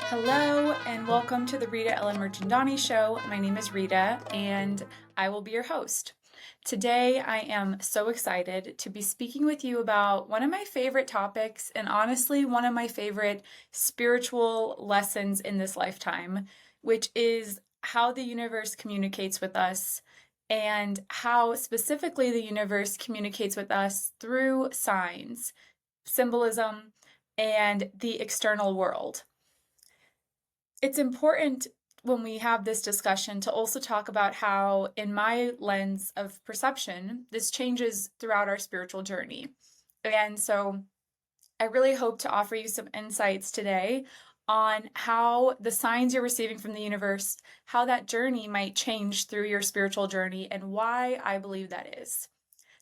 Hello and welcome to the Rita Ellen Mirchandani Show. My name is Rita and I will be your host. Today I am so excited to be speaking with you about one of my favorite topics and honestly one of my favorite spiritual lessons in this lifetime, which is how the universe communicates with us and how specifically the universe communicates with us through signs, symbolism, and the external world. It's important when we have this discussion to also talk about how, in my lens of perception, this changes throughout our spiritual journey. And so I really hope to offer you some insights today on how the signs you're receiving from the universe, how that journey might change through your spiritual journey, and why I believe that is.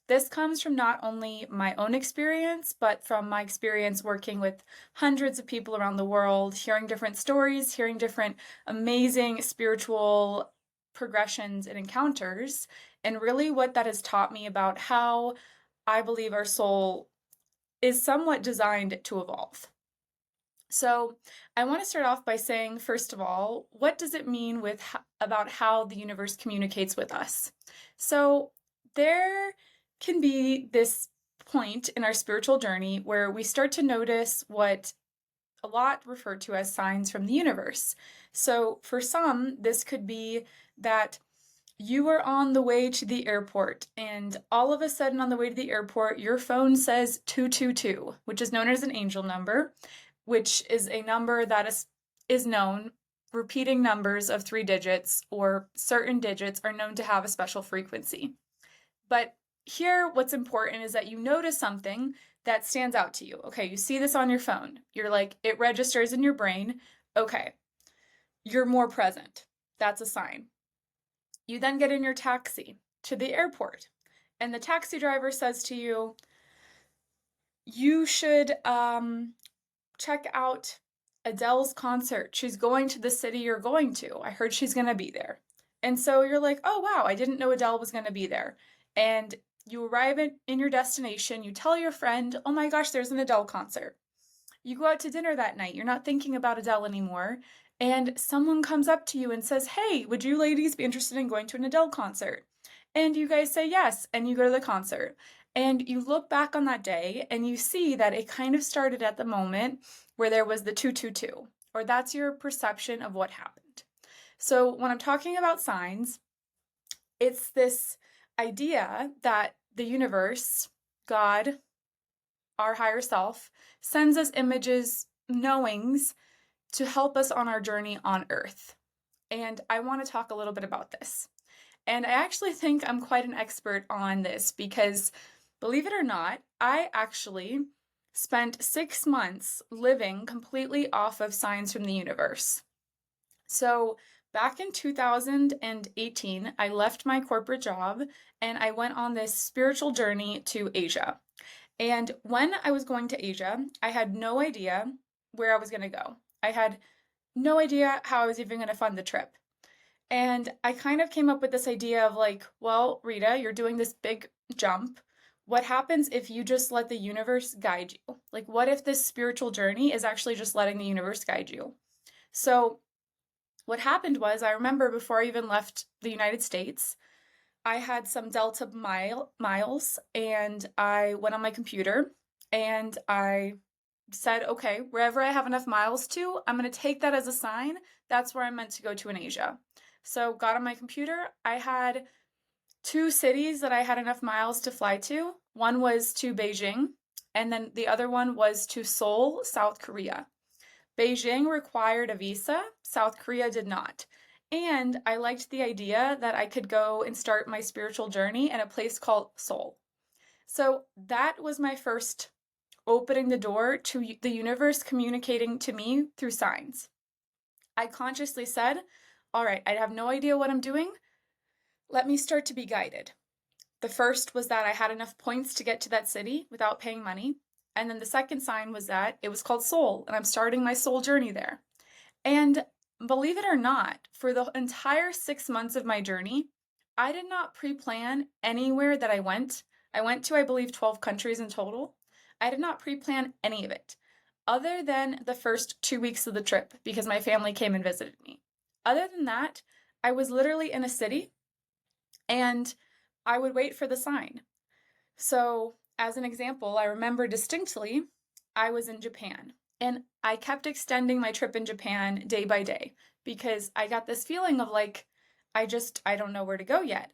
This comes from not only my own experience, but from my experience working with hundreds of people around the world, hearing different stories, hearing different amazing spiritual progressions and encounters, and really what that has taught me about how I believe our soul is somewhat designed to evolve. So I want to start off by saying, first of all, what does it mean about how the universe communicates with us? So there can be this point in our spiritual journey where we start to notice what a lot refer to as signs from the universe. So for some, this could be that you are on the way to the airport and all of a sudden on the way to the airport, your phone says 222, which is known as an angel number, which is a number that is known. Repeating numbers of 3 digits or certain digits are known to have a special frequency. But here, what's important is that you notice something that stands out to you. Okay, you see this on your phone. You're like, it registers in your brain. Okay, you're more present. That's a sign. You then get in your taxi to the airport, and the taxi driver says to you, you should check out Adele's concert. She's going to the city you're going to. I heard she's going to be there. And so you're like, oh, wow, I didn't know Adele was going to be there. And you arrive in your destination, you tell your friend, oh my gosh, there's an Adele concert. You go out to dinner that night, you're not thinking about Adele anymore, and someone comes up to you and says, hey, would you ladies be interested in going to an Adele concert? And you guys say yes, and you go to the concert. And you look back on that day and you see that it kind of started at the moment where there was the 222, or that's your perception of what happened. So when I'm talking about signs, it's this idea that the universe, God, our higher self, sends us images, knowings to help us on our journey on Earth. And I want to talk a little bit about this. And I actually think I'm quite an expert on this because, believe it or not, I actually spent 6 months living completely off of signs from the universe. So back in 2018, I left my corporate job and I went on this spiritual journey to Asia. And when I was going to Asia, I had no idea where I was going to go. I had no idea how I was even going to fund the trip. And I kind of came up with this idea of like, well, Rita, you're doing this big jump. What happens if you just let the universe guide you? Like, what if this spiritual journey is actually just letting the universe guide you? So what happened was, I remember before I even left the United States, I had some Delta miles and I went on my computer and I said, okay, wherever I have enough miles to, I'm going to take that as a sign. That's where I'm meant to go to in Asia. So got on my computer. I had 2 cities that I had enough miles to fly to. One was to Beijing, and then the other one was to Seoul, South Korea. Beijing required a visa, South Korea did not. And I liked the idea that I could go and start my spiritual journey in a place called Seoul. So that was my first opening the door to the universe communicating to me through signs. I consciously said, all right, I have no idea what I'm doing. Let me start to be guided. The first was that I had enough points to get to that city without paying money. And then the second sign was that it was called Seoul, and I'm starting my soul journey there. And believe it or not, for the entire 6 months of my journey, I did not pre-plan anywhere that I went. I went to, I believe, 12 countries in total. I did not pre-plan any of it, other than the first 2 weeks of the trip because my family came and visited me. Other than that, I was literally in a city and I would wait for the sign. So, as an example, I remember distinctly I was in Japan and I kept extending my trip in Japan day by day because I got this feeling of like, I don't know where to go yet.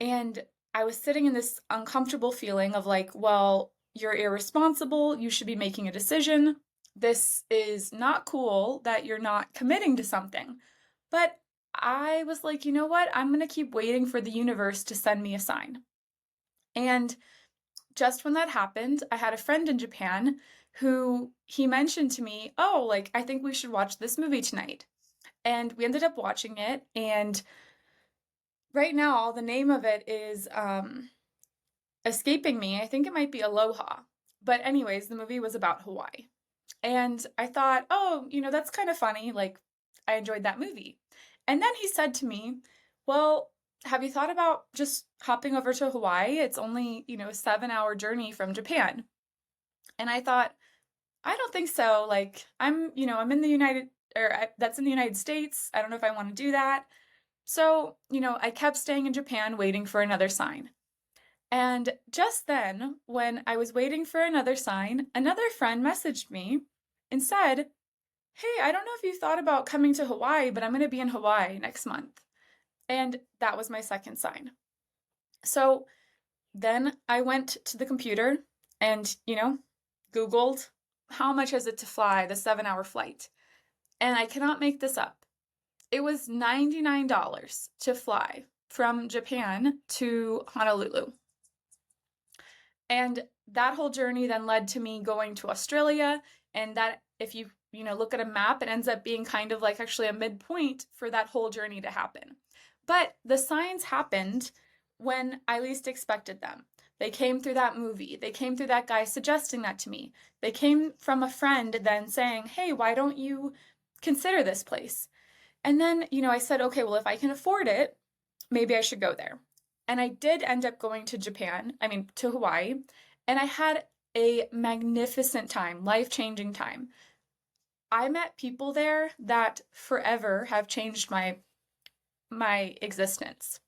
And I was sitting in this uncomfortable feeling of like, well, you're irresponsible. You should be making a decision. This is not cool that you're not committing to something. But I was like, you know what? I'm going to keep waiting for the universe to send me a sign. And just when that happened, I had a friend in Japan who he mentioned to me, oh, like, I think we should watch this movie tonight. And we ended up watching it. And right now, the name of it is escaping me. I think it might be Aloha. But, anyways, the movie was about Hawaii. And I thought, oh, that's kind of funny. Like, I enjoyed that movie. And then he said to me, well, have you thought about just hopping over to Hawaii? It's only, a 7-hour journey from Japan. And I thought, I don't think so. Like, I'm in the that's in the United States. I don't know if I want to do that. So, I kept staying in Japan waiting for another sign. And just then, when I was waiting for another sign, another friend messaged me and said, hey, I don't know if you thought about coming to Hawaii, but I'm going to be in Hawaii next month. And that was my second sign. So then I went to the computer and, Googled how much is it to fly the 7-hour flight. And I cannot make this up. It was $99 to fly from Japan to Honolulu. And that whole journey then led to me going to Australia. And that, if you look at a map, it ends up being kind of like actually a midpoint for that whole journey to happen. But the signs happened when I least expected them. They came through that movie. They came through that guy suggesting that to me. They came from a friend then saying, hey, why don't you consider this place? And then, I said, okay, well, if I can afford it, maybe I should go there. And I did end up going to to Hawaii, and I had a magnificent time, life-changing time. I met people there that forever have changed my existence.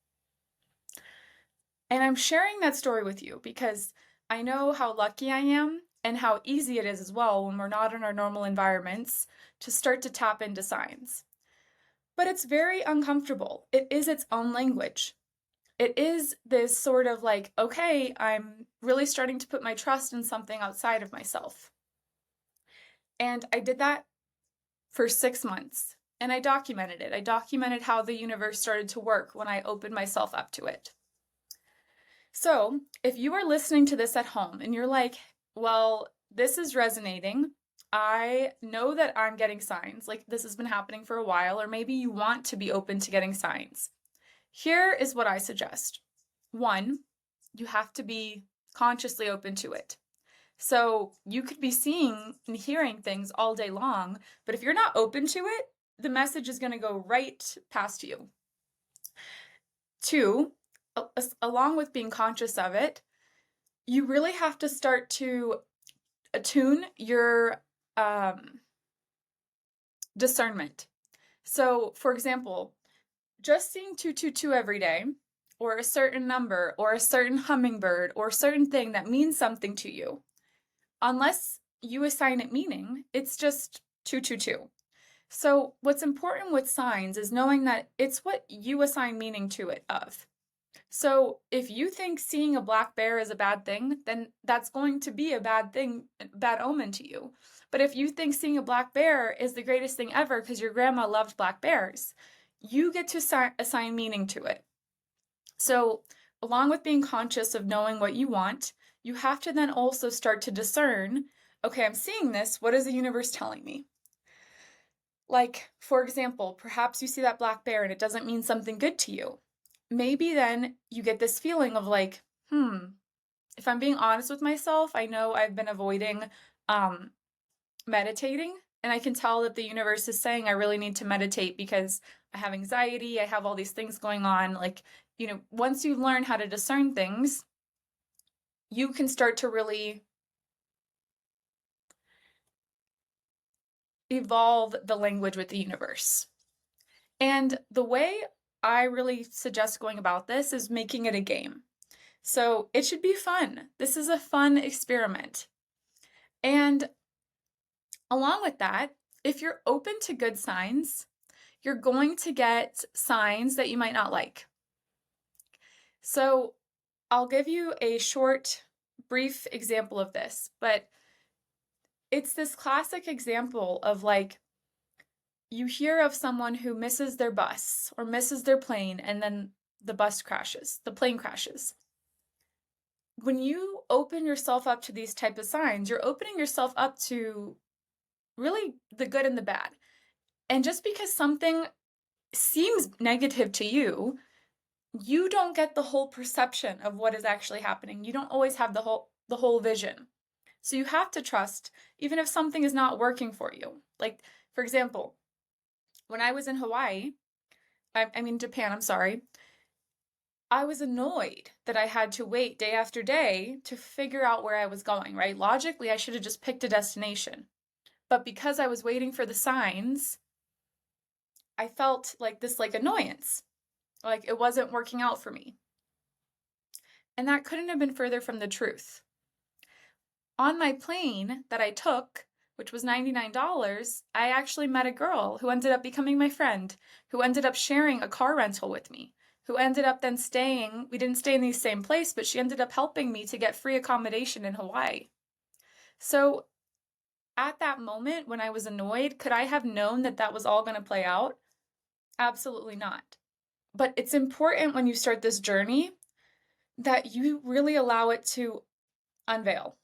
And I'm sharing that story with you because I know how lucky I am and how easy it is as well when we're not in our normal environments to start to tap into signs. But it's very uncomfortable. It is its own language. It is this sort of like, okay, I'm really starting to put my trust in something outside of myself. And I did that for 6 months. And I documented it. I documented how the universe started to work when I opened myself up to it. So, if you are listening to this at home and you're like, well, this is resonating, I know that I'm getting signs, like this has been happening for a while, or maybe you want to be open to getting signs. Here is what I suggest. 1, you have to be consciously open to it. So you could be seeing and hearing things all day long, but if you're not open to it, the message is going to go right past you. 2, along with being conscious of it, you really have to start to attune your discernment. So, for example, just seeing 222 every day, or a certain number, or a certain hummingbird, or a certain thing that means something to you, unless you assign it meaning, it's just 222. So what's important with signs is knowing that it's what you assign meaning to it of. So if you think seeing a black bear is a bad thing, then that's going to be a bad thing, bad omen to you. But if you think seeing a black bear is the greatest thing ever because your grandma loved black bears, you get to assign meaning to it. So along with being conscious of knowing what you want, you have to then also start to discern, okay, I'm seeing this, what is the universe telling me? Like, for example, perhaps you see that black bear and it doesn't mean something good to you. Maybe then you get this feeling of like, if I'm being honest with myself, I know I've been avoiding meditating, and I can tell that the universe is saying I really need to meditate because I have anxiety, I have all these things going on. Like, once you learn how to discern things, you can start to really evolve the language with the universe. And the way I really suggest going about this is making it a game. So it should be fun. This is a fun experiment. And along with that, if you're open to good signs, you're going to get signs that you might not like. So I'll give you a short, brief example of this, but it's this classic example of like, you hear of someone who misses their bus or misses their plane, and then the plane crashes. When you open yourself up to these type of signs, you're opening yourself up to really the good and the bad. And just because something seems negative to you, you don't get the whole perception of what is actually happening. You don't always have the whole vision. So you have to trust, even if something is not working for you. Like, for example, when I was in Japan, I'm sorry, I was annoyed that I had to wait day after day to figure out where I was going, right? Logically, I should have just picked a destination. But because I was waiting for the signs, I felt like this annoyance, like it wasn't working out for me. And that couldn't have been further from the truth. On my plane that I took, which was $99, I actually met a girl who ended up becoming my friend, who ended up sharing a car rental with me, who ended up then staying. We didn't stay in the same place, but she ended up helping me to get free accommodation in Hawaii. So at that moment when I was annoyed, could I have known that that was all going to play out? Absolutely not. But it's important when you start this journey that you really allow it to unveil.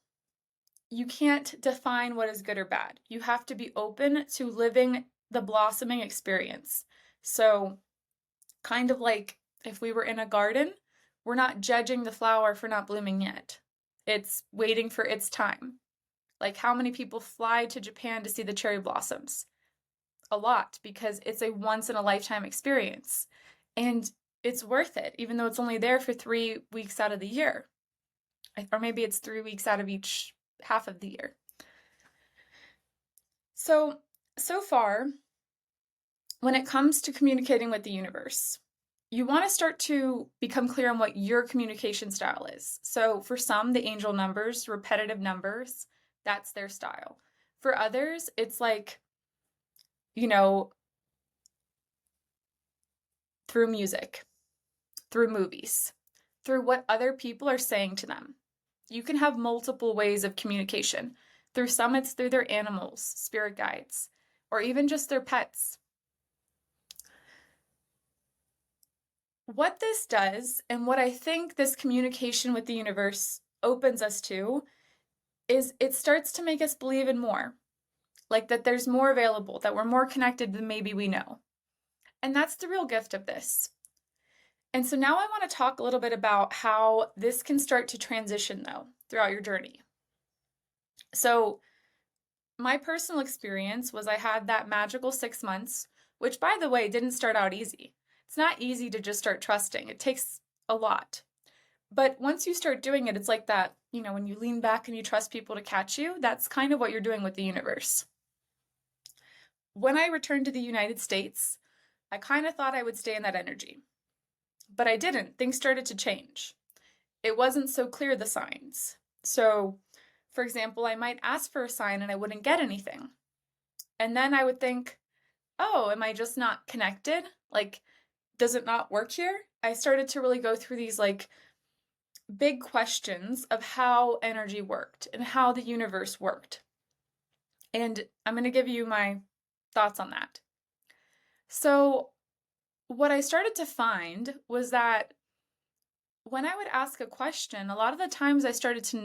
You can't define what is good or bad. You have to be open to living the blossoming experience. So, kind of like if we were in a garden, we're not judging the flower for not blooming yet. It's waiting for its time. Like, how many people fly to Japan to see the cherry blossoms? A lot, because it's a once in a lifetime experience. And it's worth it, even though it's only there for 3 weeks out of the year. Or maybe it's 3 weeks out of each half of the year. So far, when it comes to communicating with the universe, you want to start to become clear on what your communication style is. So for some, the angel numbers, repetitive numbers, that's their style. For others, it's like, through music, through movies, through what other people are saying to them. You can have multiple ways of communication. Through some, it's through their animals, spirit guides, or even just their pets. What this does, and what I think this communication with the universe opens us to, is it starts to make us believe in more. Like that there's more available, that we're more connected than maybe we know. And that's the real gift of this. And so now I want to talk a little bit about how this can start to transition, though, throughout your journey. So my personal experience was I had that magical 6 months, which, by the way, didn't start out easy. It's not easy to just start trusting. It takes a lot. But once you start doing it, it's like that, when you lean back and you trust people to catch you, that's kind of what you're doing with the universe. When I returned to the United States, I kind of thought I would stay in that energy. But I didn't. Things started to change. It wasn't so clear, the signs. So, for example, I might ask for a sign and I wouldn't get anything. And then I would think, oh, am I just not connected? Like, does it not work here? I started to really go through these big questions of how energy worked and how the universe worked. And I'm going to give you my thoughts on that. So, what I started to find was that when I would ask a question, a lot of the times I started to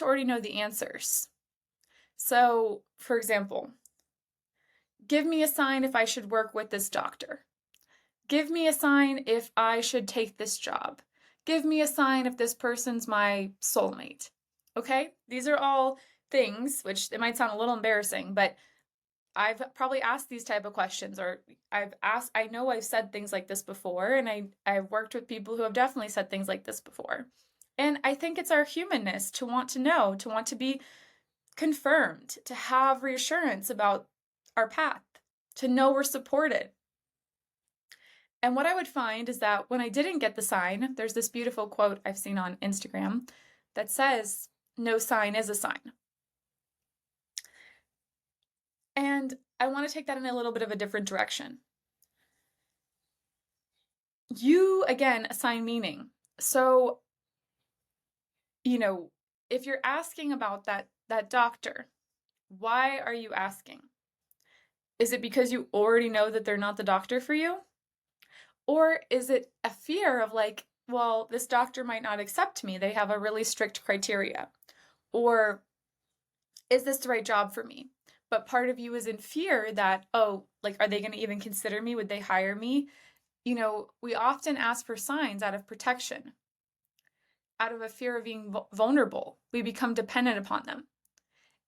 already know the answers. So, for example, give me a sign if I should work with this doctor. Give me a sign if I should take this job. Give me a sign if this person's my soulmate. Okay? These are all things, which it might sound a little embarrassing, but I've probably asked these type of questions, or I know I've said things like this before, and I've worked with people who have definitely said things like this before. And I think it's our humanness to want to know, to want to be confirmed, to have reassurance about our path, to know we're supported. And what I would find is that when I didn't get the sign, there's this beautiful quote I've seen on Instagram that says, "No sign is a sign." And I want to take that in a little bit of a different direction. You, again, assign meaning. So, if you're asking about that doctor, why are you asking? Is it because you already know that they're not the doctor for you? Or is it a fear of like, well, this doctor might not accept me. They have a really strict criteria. Or is this the right job for me? But part of you is in fear that, oh, like, are they going to even consider me? Would they hire me? We often ask for signs out of protection, out of a fear of being vulnerable. We become dependent upon them.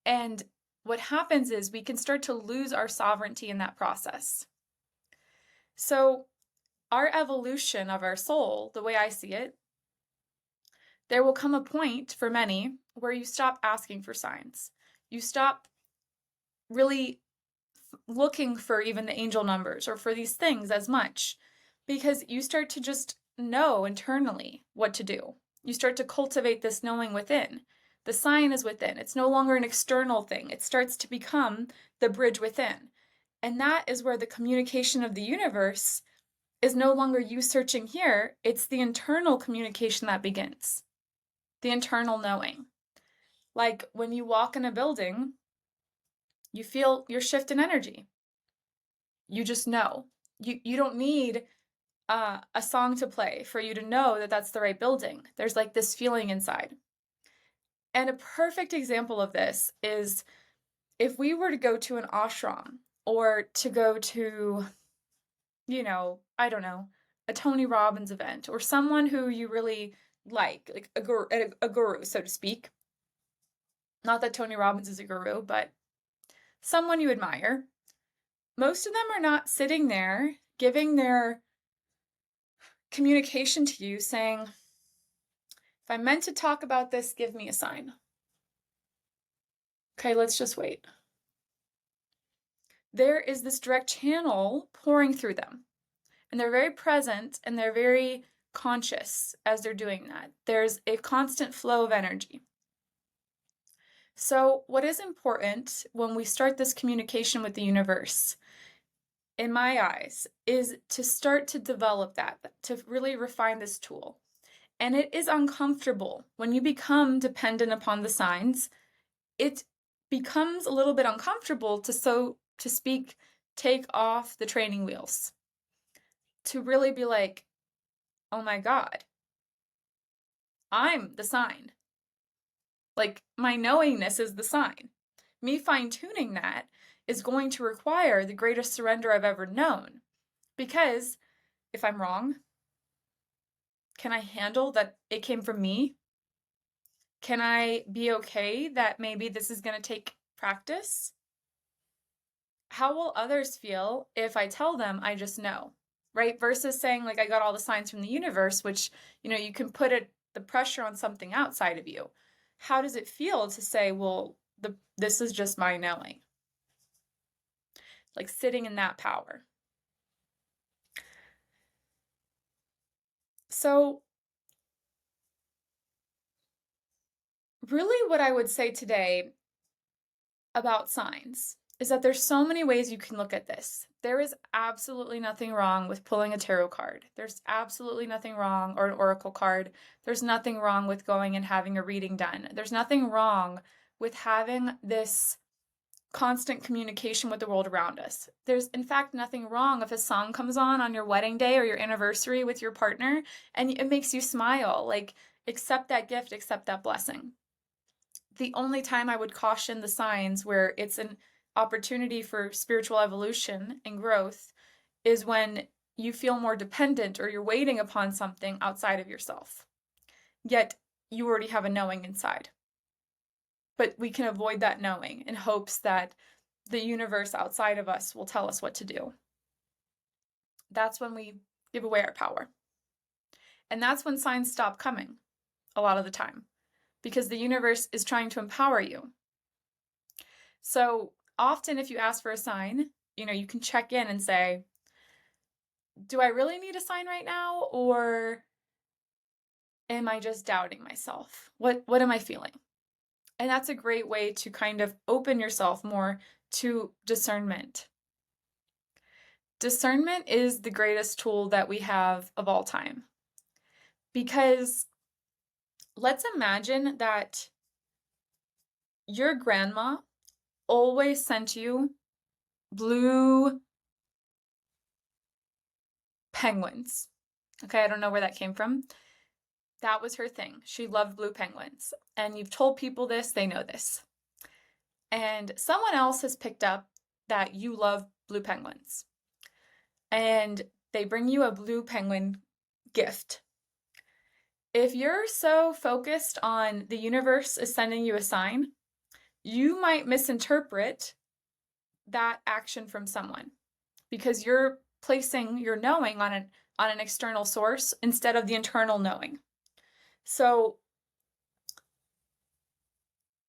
And what happens is we can start to lose our sovereignty in that process. So our evolution of our soul, the way I see it, there will come a point for many where you stop asking for signs. You stop really looking for even the angel numbers or for these things as much, because you start to just know internally what to do. You start to cultivate this knowing within. The sign is within. It's no longer an external thing. It starts to become the bridge within. And that is where the communication of the universe is no longer you searching here. It's the internal communication that begins. The internal knowing. Like when you walk in a building, you feel your shift in energy. You just know. You don't need a song to play for you to know that that's the right building. There's like this feeling inside. And a perfect example of this is if we were to go to an ashram or to go to, I don't know, a Tony Robbins event or someone who you really like a guru, so to speak. Not that Tony Robbins is a guru, but someone you admire. Most of them are not sitting there giving their communication to you saying, if I'm meant to talk about this, give me a sign. Okay, let's just wait. There is this direct channel pouring through them. And they're very present and they're very conscious as they're doing that. There's a constant flow of energy. So, what is important when we start this communication with the universe, in my eyes, is to start to develop that, to really refine this tool. And it is uncomfortable when you become dependent upon the signs. It becomes a little bit uncomfortable to, so to speak, take off the training wheels. To really be like, oh my God, I'm the sign. Like, my knowingness is the sign. Me fine-tuning that is going to require the greatest surrender I've ever known. Because if I'm wrong, can I handle that it came from me? Can I be okay that maybe this is going to take practice? How will others feel if I tell them I just know, right? Versus saying, like, I got all the signs from the universe, which, you can put the pressure on something outside of you. How does it feel to say, well, this is just my knowing? Like sitting in that power. So really what I would say today about signs is that there's so many ways you can look at this. There is absolutely nothing wrong with pulling a tarot card. There's absolutely nothing wrong, or an oracle card. There's nothing wrong with going and having a reading done. There's nothing wrong with having this constant communication with the world around us. There's in fact nothing wrong if a song comes on your wedding day or your anniversary with your partner and it makes you smile. Like, accept that gift, accept that blessing. The only time I would caution the signs where it's an opportunity for spiritual evolution and growth is when you feel more dependent or you're waiting upon something outside of yourself. Yet you already have a knowing inside. But we can avoid that knowing in hopes that the universe outside of us will tell us what to do. That's when we give away our power. And that's when signs stop coming a lot of the time, because the universe is trying to empower you. So often if you ask for a sign, you can check in and say, do I really need a sign right now? Or am I just doubting myself? What am I feeling? And that's a great way to kind of open yourself more to discernment. Discernment is the greatest tool that we have of all time. Because let's imagine that your grandma always sent you blue penguins. Okay, I don't know where that came from. That was her thing. She loved blue penguins. And you've told people this, they know this. And someone else has picked up that you love blue penguins. And they bring you a blue penguin gift. If you're so focused on the universe is sending you a sign, you might misinterpret that action from someone because you're placing your knowing on an external source instead of the internal knowing. So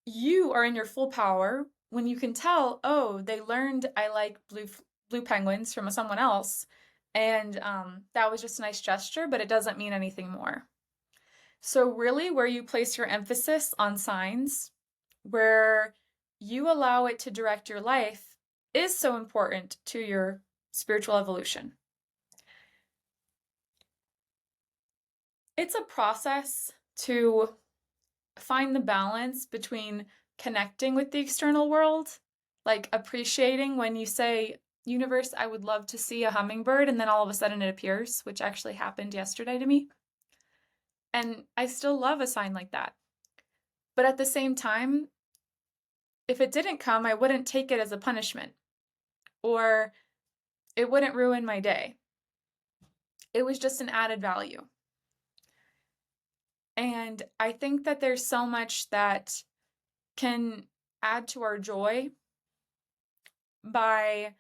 you are in your full power when you can tell, oh, they learned I like blue penguins from someone else, and that was just a nice gesture, but it doesn't mean anything more. So really where you place your emphasis on signs, where you allow it to direct your life, is so important to your spiritual evolution. It's a process to find the balance between connecting with the external world, like appreciating when you say, universe, I would love to see a hummingbird, and then all of a sudden it appears, which actually happened yesterday to me. And I still love a sign like that. But at the same time, if it didn't come, I wouldn't take it as a punishment, or it wouldn't ruin my day. It was just an added value. And I think that there's so much that can add to our joy by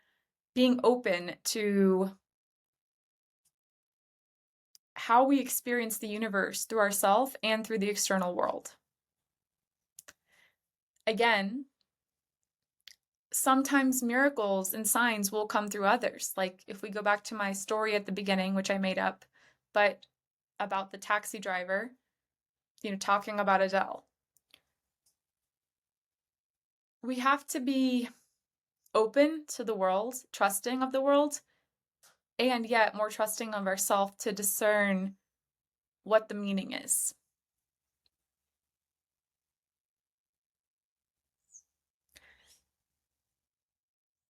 being open to how we experience the universe through ourselves and through the external world. Again, sometimes miracles and signs will come through others. Like if we go back to my story at the beginning, which I made up, but about the taxi driver, talking about Adele. We have to be open to the world, trusting of the world, and yet more trusting of ourselves to discern what the meaning is.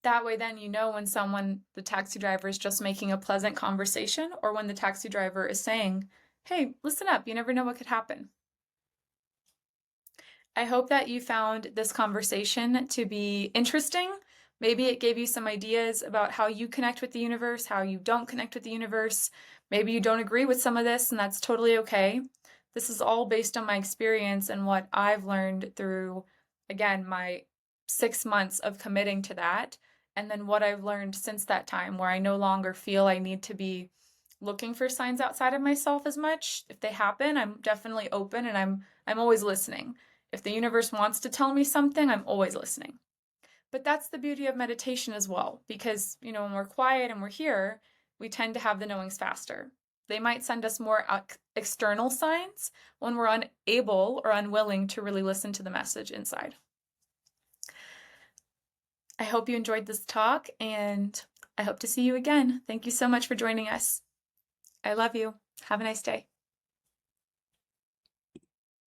That way then when the taxi driver is just making a pleasant conversation, or when the taxi driver is saying, hey, listen up, you never know what could happen. I hope that you found this conversation to be interesting. Maybe it gave you some ideas about how you connect with the universe, how you don't connect with the universe. Maybe you don't agree with some of this, and that's totally okay. This is all based on my experience and what I've learned through, again, my 6 months of committing to that, and then what I've learned since that time, where I no longer feel I need to be looking for signs outside of myself as much. If they happen, I'm definitely open, and I'm always listening. If the universe wants to tell me something, I'm always listening. But that's the beauty of meditation as well, because, when we're quiet and we're here, we tend to have the knowings faster. They might send us more external signs when we're unable or unwilling to really listen to the message inside. I hope you enjoyed this talk, and I hope to see you again. Thank you so much for joining us. I love you. Have a nice day.